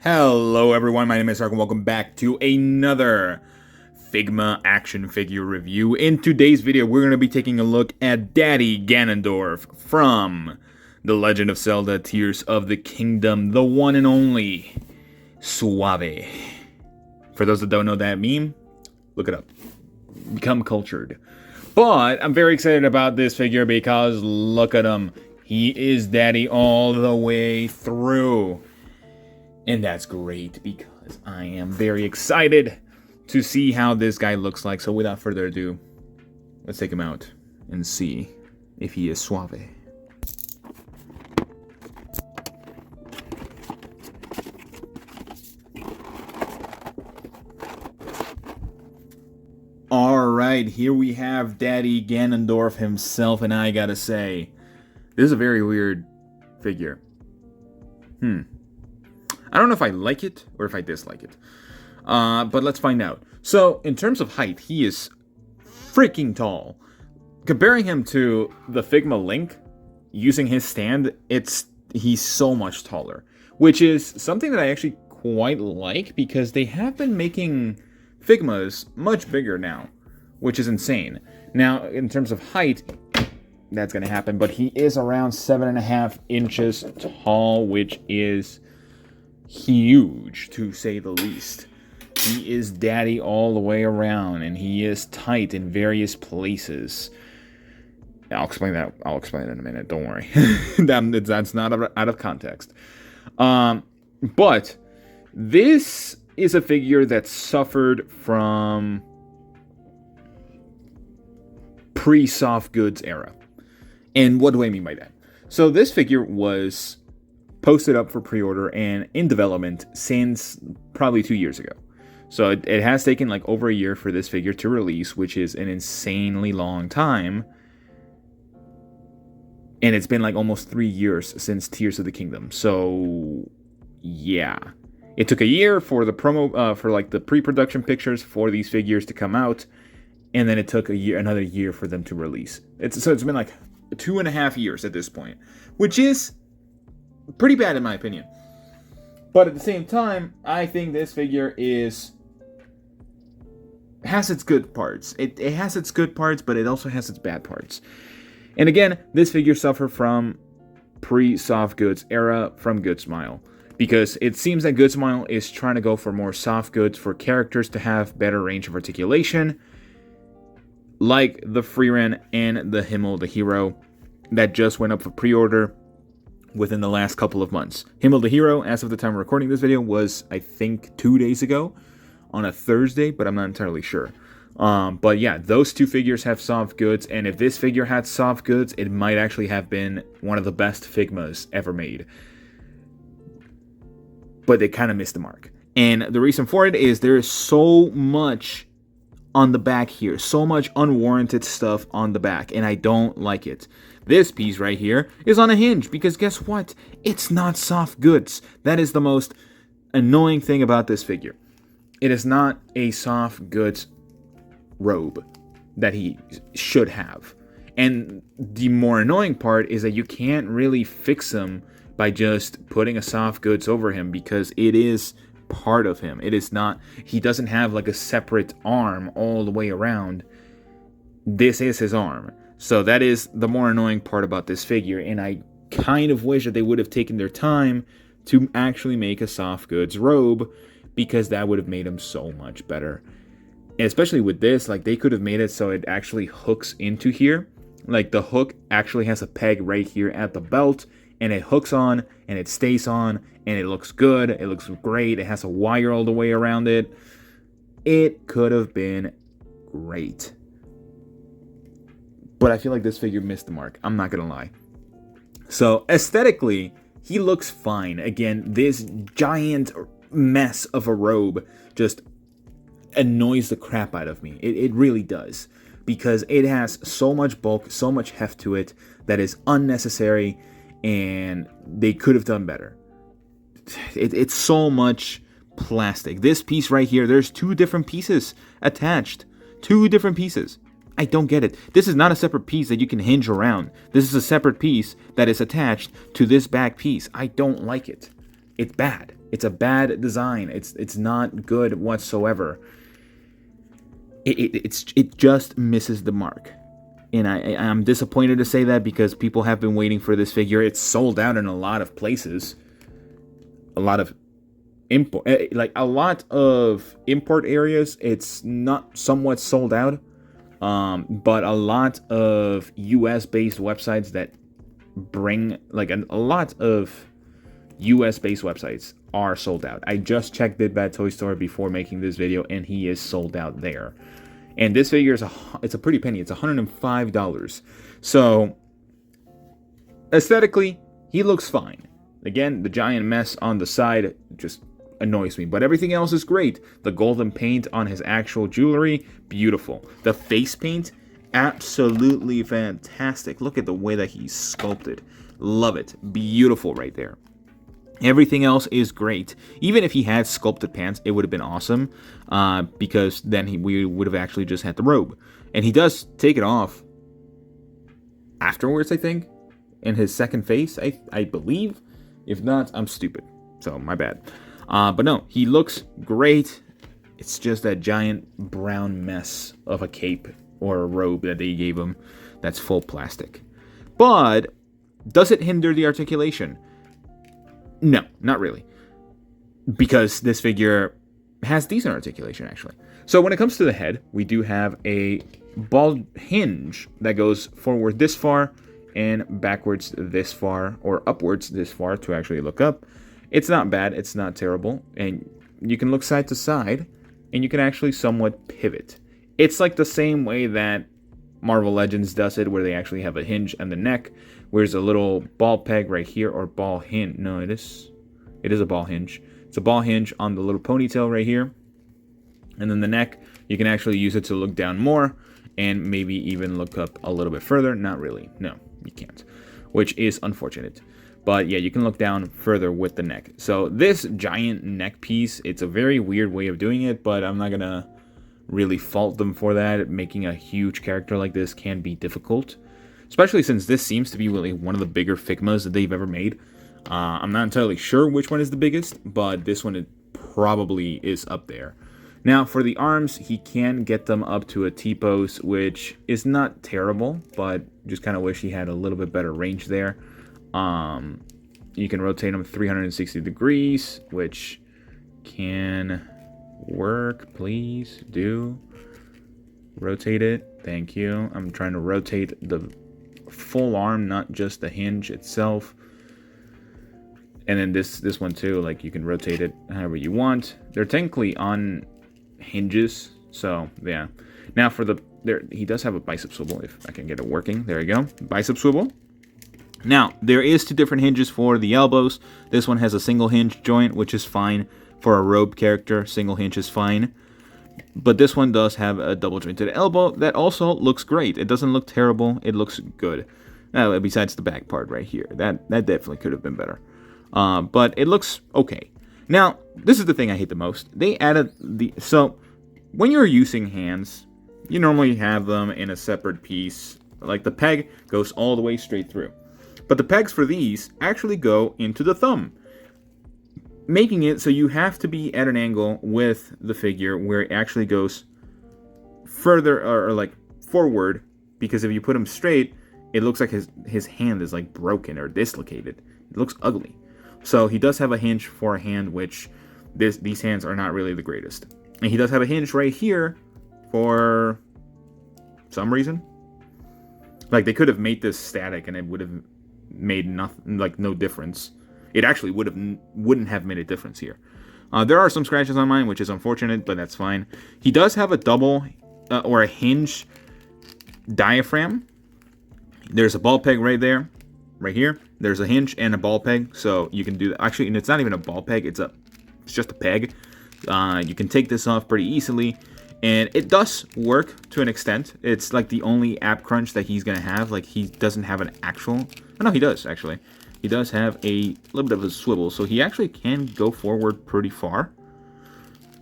Hello everyone, my name is Ark and welcome back to another Figma action figure review. In today's video, we're going to be taking a look at Daddy Ganondorf from The Legend of Zelda Tears of the Kingdom, the one and only Suave. For those that don't know that meme, look it up. Become cultured. But I'm very excited about this figure because look at him. He is Daddy all the way through. And that's great because I am very excited to see how this guy looks like. So without further ado, let's take him out and see if he is Suave. Alright, here we have Daddy Ganondorf himself, and I gotta say, this is a very weird figure. I don't know if I like it or if I dislike it. But let's find out. So, in terms of height, he is freaking tall. Comparing him to the Figma Link, using his stand, he's so much taller. Which is something that I actually quite like, because they have been making Figmas much bigger now, which is insane. Now, in terms of height, that's going to happen, but he is around 7.5 inches tall, which is huge, to say the least. He is Daddy all the way around, and he is tight in various places. I'll explain that. I'll explain it in a minute. Don't worry. That's not out of context. But this is a figure that suffered from pre-soft goods era. And what do I mean by that? So this figure was posted up for pre-order and in development since probably 2 years ago. So it has taken like over a year for this figure to release, which is an insanely long time. And it's been like almost 3 years since Tears of the Kingdom. So yeah, it took a year for the promo, for like the pre-production pictures for these figures to come out, and then it took another year for them to release. It's been like 2.5 years at this point, which is pretty bad in my opinion. But at the same time, I think this figure has its good parts. It has its good parts, but it also has its bad parts. And again, this figure suffered from pre-soft goods era from Good Smile, because it seems that Good Smile is trying to go for more soft goods for characters to have better range of articulation, like the Freeran and the Himmel the Hero that just went up for pre-order within the last couple of months. Himmel the Hero, as of the time of recording this video, was, I think, 2 days ago on a Thursday, but I'm not entirely sure. But yeah, those two figures have soft goods, and if this figure had soft goods, it might actually have been one of the best Figmas ever made. But they kind of missed the mark. And the reason for it is there is so much on the back here, so much unwarranted stuff on the back, and I don't like it. This piece right here is on a hinge, because guess what? It's not soft goods. That is the most annoying thing about this figure. It is not a soft goods robe that he should have. And the more annoying part is that you can't really fix him by just putting a soft goods over him, because it is part of him. It is not, he doesn't have like a separate arm all the way around. This is his arm. So that is the more annoying part about this figure, and I kind of wish that they would have taken their time to actually make a soft goods robe, because that would have made him so much better. And especially with this, like, they could have made it so it actually hooks into here. Like, the hook actually has a peg right here at the belt, and it hooks on, and it stays on, and it looks good, it looks great, it has a wire all the way around it. It could have been great. But I feel like this figure missed the mark, I'm not gonna lie. So, aesthetically, he looks fine. Again, this giant mess of a robe just annoys the crap out of me. It really does. Because it has so much bulk, so much heft to it that is unnecessary, and they could have done better. It's so much plastic. This piece right here, there's 2 different pieces attached. 2 different pieces. I don't get it. This is not a separate piece that you can hinge around. This is a separate piece that is attached to this back piece. I don't like it. It's bad. It's a bad design. It's not good whatsoever. It just misses the mark. And I'm disappointed to say that because people have been waiting for this figure. It's sold out in a lot of places. A lot of import areas, it's not somewhat sold out. But a lot of US based websites that bring a lot of US based websites are sold out. I just checked Big Bad Toy Store before making this video, and he is sold out there. And this figure it's a pretty penny. It's $105. So aesthetically, he looks fine. Again, the giant mess on the side just annoys me, but everything else is great. The golden paint on his actual jewelry, beautiful. The face paint, absolutely fantastic. Look at the way that he's sculpted. Love it. Beautiful right there. Everything else is great. Even if he had sculpted pants, it would have been awesome, because then we would have actually just had the robe. And he does take it off afterwards, I think, in his second face, I believe. If not, I'm stupid, so my bad. But no, he looks great. It's just that giant brown mess of a cape or a robe that they gave him that's full plastic. But does it hinder the articulation? No, not really. Because this figure has decent articulation, actually. So when it comes to the head, we do have a ball hinge that goes forward this far and backwards this far, or upwards this far to actually look up. It's not bad, it's not terrible, and you can look side to side, and you can actually somewhat pivot. It's like the same way that Marvel Legends does it, where they actually have a hinge on the neck, where there's a little ball peg right here, or ball hinge. No, it is a ball hinge. It's a ball hinge on the little ponytail right here. And then the neck, you can actually use it to look down more, and maybe even look up a little bit further. Not really. No, you can't, which is unfortunate. But yeah, you can look down further with the neck. So this giant neck piece, it's a very weird way of doing it, but I'm not going to really fault them for that. Making a huge character like this can be difficult, especially since this seems to be really one of the bigger Figmas that they've ever made. I'm not entirely sure which one is the biggest, but this one probably is up there. Now, for the arms, he can get them up to a T-pose, which is not terrible, but just kind of wish he had a little bit better range there. You can rotate them 360 degrees, which can work. Please do rotate it. Thank you. I'm trying to rotate the full arm, not just the hinge itself. And then this one too, like you can rotate it however you want. They're technically on hinges, so yeah. Now for he does have a bicep swivel, if I can get it working. There you go, bicep swivel. Now there is two different hinges for the elbows. This one has a single hinge joint, which is fine for a robe character. Single hinge is fine, but this one does have a double jointed elbow that also looks great. It doesn't look terrible. It looks good. Besides the back part right here, that definitely could have been better. But it looks okay. Now, this is the thing I hate the most. They added so when you're using hands, you normally have them in a separate piece. Like the peg goes all the way straight through. But the pegs for these actually go into the thumb, making it so you have to be at an angle with the figure where it actually goes further or like forward, because if you put him straight, it looks like his hand is like broken or dislocated. It looks ugly. So he does have a hinge for a hand, which these hands are not really the greatest. And he does have a hinge right here for some reason. Like they could have made this static and it would have made nothing, like no difference. It actually wouldn't have made a difference here. There are some scratches on mine, which is unfortunate, but that's fine. He does have a double or a hinge diaphragm. There's a ball peg right there, right here. There's a hinge and a ball peg, so you can do that. Actually, and it's not even a ball peg; it's just a peg. You can take this off pretty easily, and it does work to an extent. It's like the only ab crunch that he's gonna have. Like he doesn't have an actual. Oh no, he does actually. He does have a little bit of a swivel, so he actually can go forward pretty far.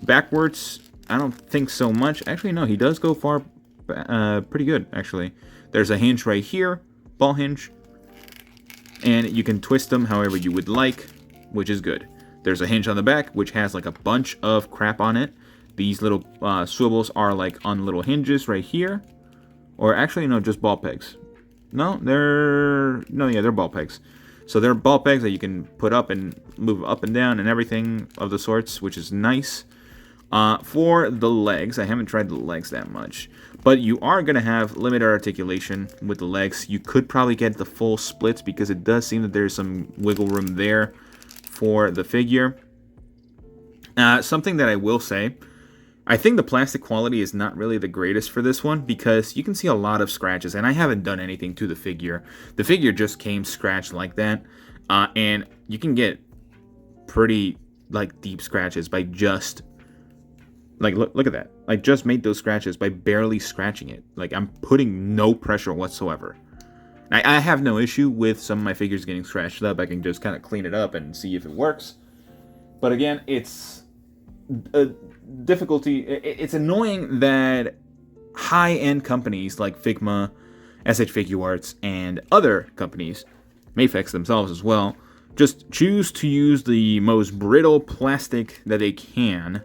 Backwards, I don't think so much. Actually, no, he does go far, pretty good actually. There's a hinge right here, ball hinge, and you can twist them however you would like, which is good. There's a hinge on the back, which has like a bunch of crap on it. These little swivels are like on little hinges right here. Or actually, no, just ball pegs. No, they're ball pegs. So they're ball pegs that you can put up and move up and down and everything of the sorts, which is nice. For the legs, I haven't tried the legs that much. But you are going to have limited articulation with the legs. You could probably get the full splits because it does seem that there's some wiggle room there for the figure. Something that I will say, I think the plastic quality is not really the greatest for this one because you can see a lot of scratches, and I haven't done anything to the figure. The figure just came scratched like that, and you can get pretty like deep scratches by just like look at that. I just made those scratches by barely scratching it. Like I'm putting no pressure whatsoever. I have no issue with some of my figures getting scratched up. I can just kind of clean it up and see if it works. But again, it's a difficulty. It's annoying that high-end companies like Figma, SH Figuarts, and other companies, Mafex themselves as well, just choose to use the most brittle plastic that they can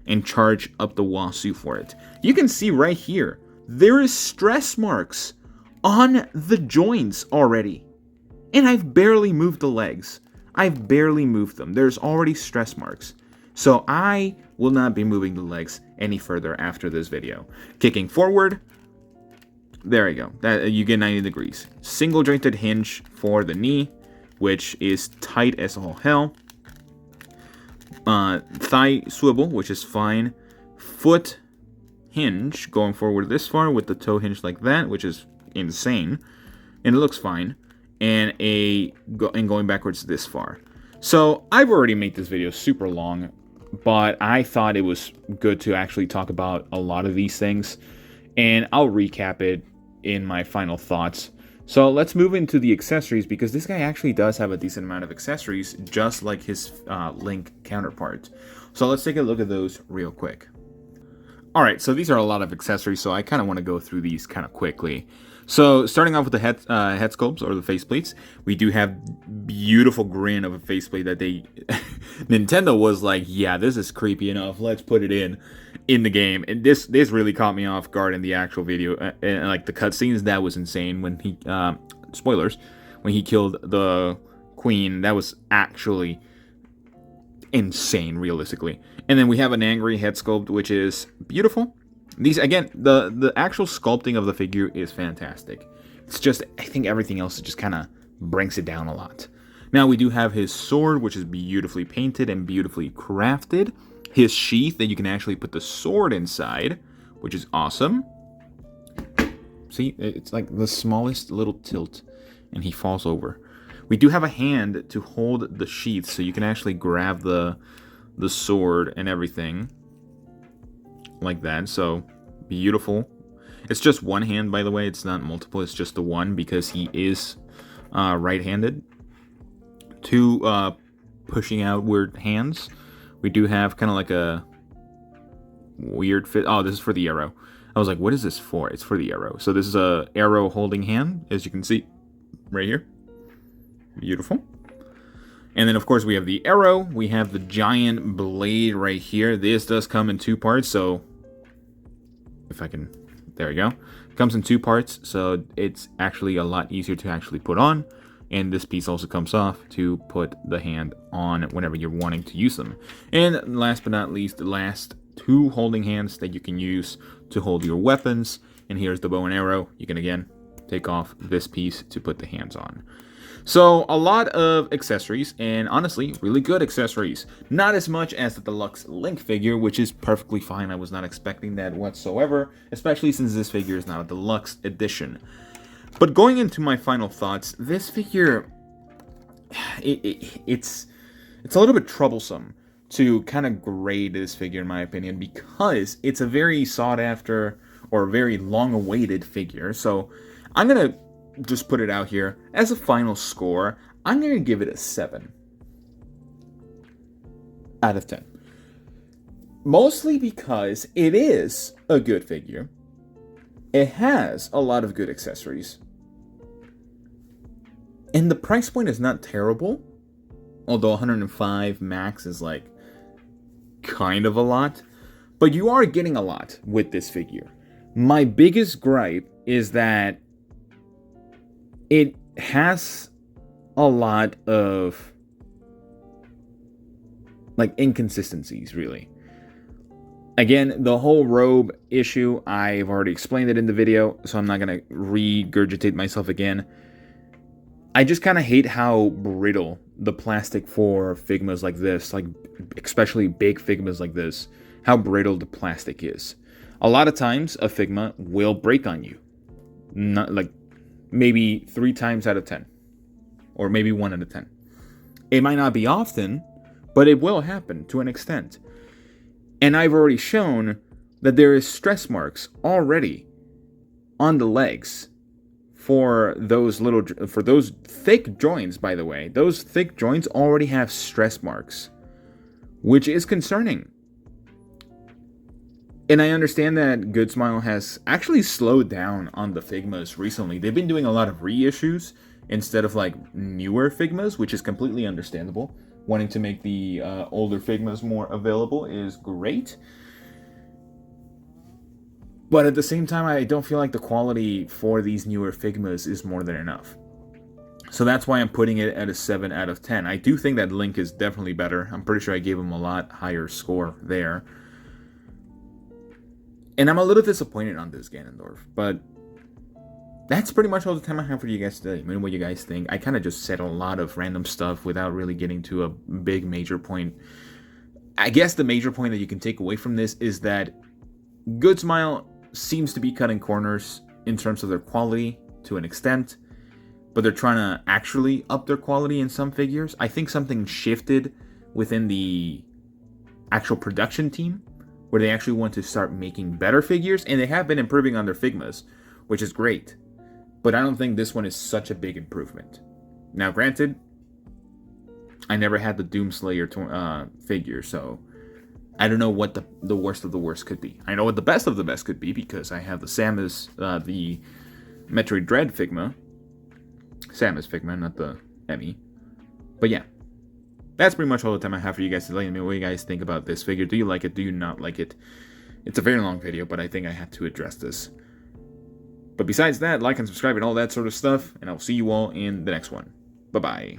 and charge up the wazoo for it. You can see right here, there is stress marks on the joints already. And I've barely moved the legs. I've barely moved them. There's already stress marks. So I will not be moving the legs any further after this video. Kicking forward, there you go. You get 90 degrees. Single jointed hinge for the knee, which is tight as all hell. Thigh swivel, which is fine. Foot hinge going forward this far with the toe hinge like that, which is insane, and it looks fine. And going backwards this far. So I've already made this video super long, but I thought it was good to actually talk about a lot of these things, and I'll recap it in my final thoughts. So let's move into the accessories, because this guy actually does have a decent amount of accessories, just like his Link counterpart. So let's take a look at those real quick. Alright, so these are a lot of accessories, so I kind of want to go through these kind of quickly. So starting off with the head sculpts, or the faceplates, we do have beautiful grin of a faceplate that they... Nintendo was like, yeah, this is creepy enough, let's put it in the game. And this really caught me off guard in the actual video. And like the cutscenes, that was insane when he... spoilers. When he killed the queen, that was actually insane, realistically. And then we have an angry head sculpt, which is beautiful. These, again, the actual sculpting of the figure is fantastic. It's just, I think everything else just kind of brings it down a lot. Now, we do have his sword, which is beautifully painted and beautifully crafted. His sheath that you can actually put the sword inside, which is awesome. See, it's like the smallest little tilt, and he falls over. We do have a hand to hold the sheath, so you can actually grab the sword and everything. Like that, so beautiful. It's just one hand, by the way. It's not multiple, it's just the one, because he is right-handed. Two pushing outward hands. We do have kind of like a weird fit. Oh, this is for the arrow. I was like, what is this for? It's for the arrow. So this is a arrow holding hand, as you can see right here. Beautiful. And then, of course, we have the arrow. We have the giant blade right here. This does come in two parts, so if I can... There we go. It comes in two parts, so it's actually a lot easier to actually put on. And this piece also comes off to put the hand on whenever you're wanting to use them. And last but not least, the last two holding hands that you can use to hold your weapons. And here's the bow and arrow. You can, again, take off this piece to put the hands on. So, a lot of accessories, and honestly, really good accessories. Not as much as the deluxe Link figure, which is perfectly fine. I was not expecting that whatsoever, especially since this figure is not a deluxe edition. But going into my final thoughts, this figure, it's a little bit troublesome to kind of grade this figure, in my opinion, because it's a very sought after or very long awaited figure. So, I'm going to just put it out here as a final score. I'm going to give it a 7 out of 10. Mostly because it is a good figure. It has a lot of good accessories. And the price point is not terrible. Although 105 max is like kind of a lot. But you are getting a lot with this figure. My biggest gripe is that it has a lot of like inconsistencies, really. Again, the whole robe issue, I've already explained it in the video, so I'm not going to regurgitate myself again. I just kind of hate how brittle the plastic for Figmas like this, like especially big Figmas like this, how brittle the plastic is. A lot of times, a Figma will break on you. Not like maybe 3 times out of 10. Or maybe 1 out of 10. It might not be often, but it will happen to an extent. And I've already shown that there is stress marks already on the legs for those thick joints, by the way. Those thick joints already have stress marks, which is concerning. And I understand that Good Smile has actually slowed down on the Figmas recently. They've been doing a lot of reissues instead of like newer Figmas, which is completely understandable. Wanting to make the older Figmas more available is great. But at the same time, I don't feel like the quality for these newer Figmas is more than enough. So that's why I'm putting it at a 7 out of 10. I do think that Link is definitely better. I'm pretty sure I gave him a lot higher score there. And I'm a little disappointed on this Ganondorf, but that's pretty much all the time I have for you guys today. I mean, what you guys think. I kind of just said a lot of random stuff without really getting to a big major point. I guess the major point that you can take away from this is that Good Smile seems to be cutting corners in terms of their quality to an extent, but they're trying to actually up their quality in some figures. I think something shifted within the actual production team, where they actually want to start making better figures, and they have been improving on their Figmas, which is great. But I don't think this one is such a big improvement. Now, granted, I never had the Doomslayer figure, so I don't know what the worst of the worst could be. I know what the best of the best could be, because I have the the Metroid Dread Figma. Samus Figma, not the Emmy. But yeah. That's pretty much all the time I have for you guys to let me know what you guys think about this figure. Do you like it? Do you not like it? It's a very long video, but I think I had to address this. But besides that, like and subscribe and all that sort of stuff, and I'll see you all in the next one. Bye-bye.